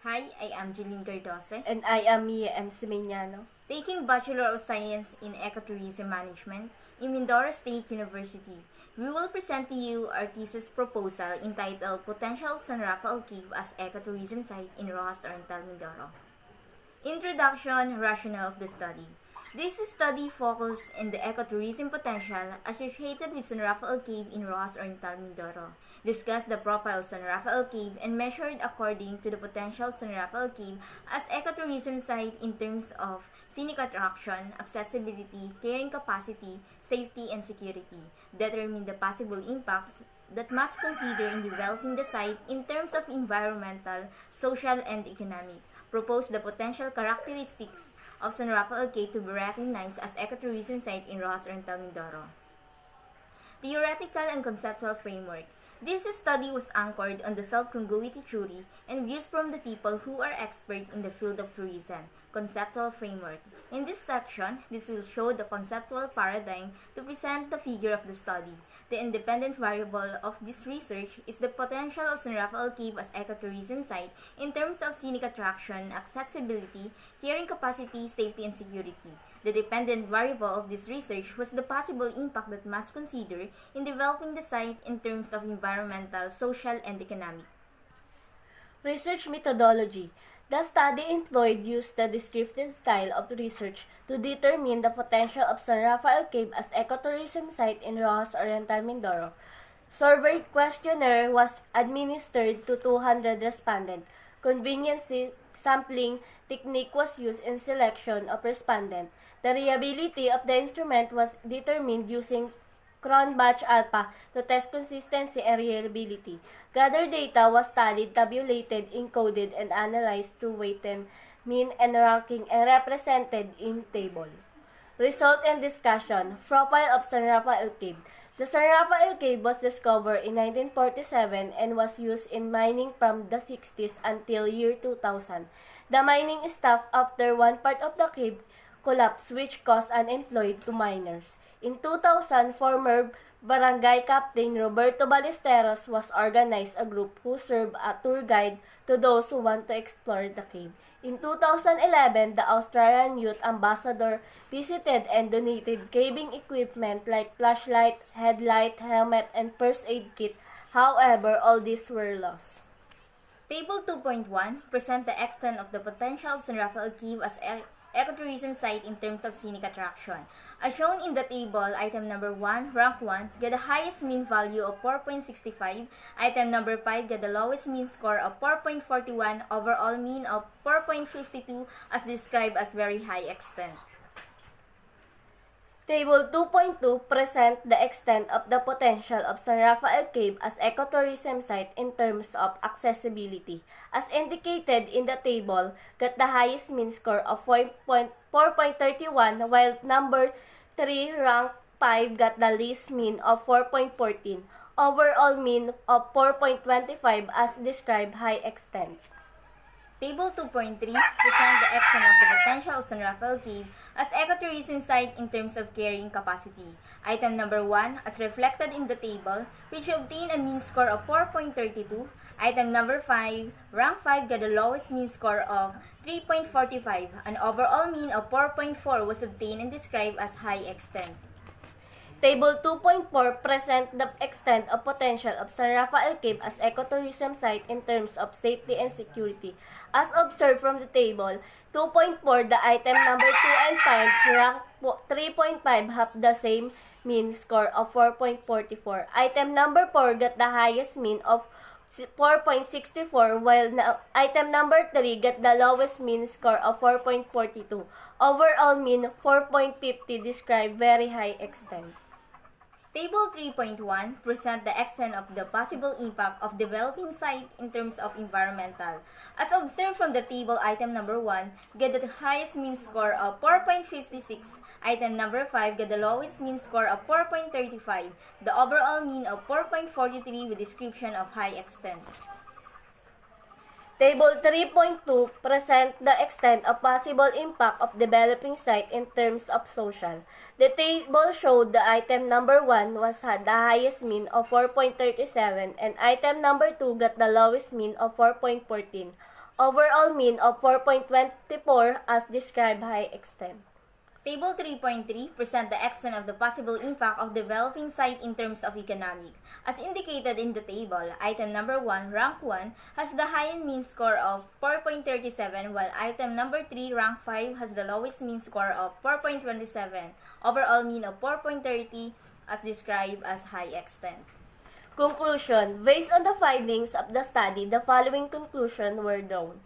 Hi, I am Jelyn Gardoce. And I am Meyaih Semeniano. Taking Bachelor of Science in Ecotourism Management in Mindoro State University, we will present to you our thesis proposal entitled Potential San Rafael Cave as Ecotourism Site in Rojas Oriental, Mindoro. Introduction, rationale of the study. This study focused on the ecotourism potential associated with San Rafael Cave in Rojas Oriental, Mindoro, discussed the profile of San Rafael Cave, and measured according to the potential of San Rafael Cave as ecotourism site in terms of scenic attraction, accessibility, carrying capacity, safety, and security. Determine the possible impacts that must consider in developing the site in terms of environmental, social, and economic. Propose the potential characteristics of San Rafael Cave to be recognized as ecotourism site in Rojas Oriental, Mindoro. Theoretical and conceptual framework. This study was anchored on the self-congruity theory and views from the people who are expert in the field of tourism. Conceptual framework. In this section, this will show the conceptual paradigm to present the figure of the study. The independent variable of this research is the potential of San Rafael Cave as ecotourism site in terms of scenic attraction, accessibility, carrying capacity, safety, and security. The dependent variable of this research was the possible impact that must consider in developing the site in terms of environmental, social, and economic. Research methodology. The study employed used the descriptive style of research to determine the potential of San Rafael Cave as ecotourism site in Rojas Oriental, Mindoro. Survey questionnaire was administered to 200 respondents. Convenience sampling technique was used in selection of respondents. The reliability of the instrument was determined using Cron-Batch Alpha to test consistency and reliability. Gathered data was tallied, tabulated, encoded, and analyzed through weighted, mean, and ranking and represented in table. Result and discussion. Profile of San Rafael Cave. The San Rafael Cave was discovered in 1947 and was used in mining from the 60s until year 2000. The mining stopped after one part of the cave collapsed, which caused unemployed to miners. In 2000, former barangay captain Roberto Ballesteros was organized a group who served a tour guide to those who want to explore the cave. In 2011, the Australian Youth Ambassador visited and donated caving equipment like flashlight, headlight, helmet, and first aid kit. However, all these were lost. Table 2.1 present the extent of the potential of San Rafael Cave as ecotourism site in terms of scenic attraction. As shown in the table, item number 1, rank 1, got the highest mean value of 4.65. Item number 5 got the lowest mean score of 4.41, overall mean of 4.52 as described as very high extent. Table 2.2 present the extent of the potential of San Rafael Cave as ecotourism site in terms of accessibility. As indicated in the table, got the highest mean score of 4.31, while number 3, rank 5, got the least mean of 4.14. Overall mean of 4.25 as described high extent. Table 2.3 present the extent of the potential of San Rafael Cave as ecotourism site in terms of carrying capacity. Item number 1, as reflected in the table, which obtained a mean score of 4.32. Item number 5, rank 5 got the lowest mean score of 3.45. An overall mean of 4.4 was obtained and described as high extent. Table 2.4 present the extent of potential of San Rafael Cave as ecotourism site in terms of safety and security. As observed from the table, 2.4, the item number 2 and 5, rank 3.5 have the same mean score of 4.44. Item number 4 got the highest mean of 4.64, while item number 3 got the lowest mean score of 4.42. Overall mean 4.50 describe very high extent. Table 3.1 present the extent of the possible impact of developing site in terms of environmental. As observed from the table, item number 1 get the highest mean score of 4.56. Item number 5 get the lowest mean score of 4.35. The overall mean of 4.43 with description of high extent. Table 3.2 present the extent of possible impact of developing site in terms of social. The table showed the item number 1 had the highest mean of 4.37 and item number 2 got the lowest mean of 4.14. Overall mean of 4.24 as described high extent. Table 3.3 present the extent of the possible impact of developing site in terms of economic. As indicated in the table, item number 1, rank 1, has the highest mean score of 4.37, while item number 3, rank 5, has the lowest mean score of 4.27, overall mean of 4.30 as described as high extent. Conclusion. Based on the findings of the study, the following conclusions were drawn.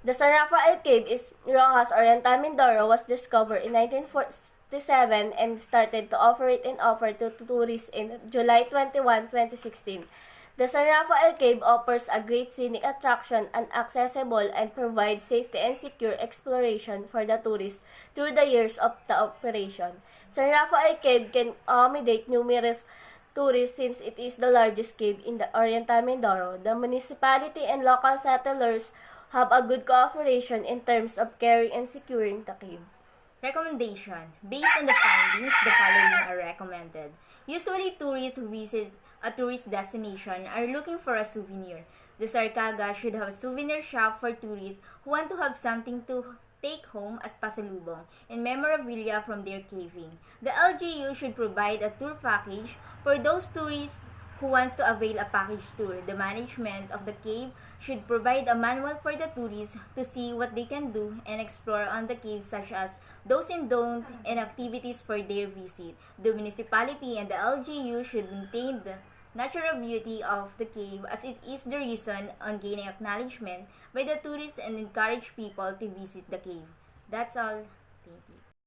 The San Rafael Cave in Rojas Oriental Mindoro was discovered in 1947 and started to operate and offer to tourists in July 21, 2016. The San Rafael Cave offers a great scenic attraction and accessible and provides safety and secure exploration for the tourists through the years of the operation. San Rafael Cave can accommodate numerous tourists since it is the largest cave in the Oriental Mindoro. The municipality and local settlers have a good cooperation in terms of caring and securing the cave. Recommendation. Based on the findings, the following are recommended. Usually, tourists who visit a tourist destination are looking for a souvenir. The Sarcaga should have a souvenir shop for tourists who want to have something to take home as pasalubong and memorabilia from their caving. The LGU should provide a tour package for those tourists who wants to avail a package tour. The management of the cave should provide a manual for the tourists to see what they can do and explore on the cave, such as do's and don'ts and activities for their visit. The municipality and the LGU should maintain the natural beauty of the cave as it is the reason on gaining acknowledgement by the tourists and encourage people to visit the cave. That's all. Thank you.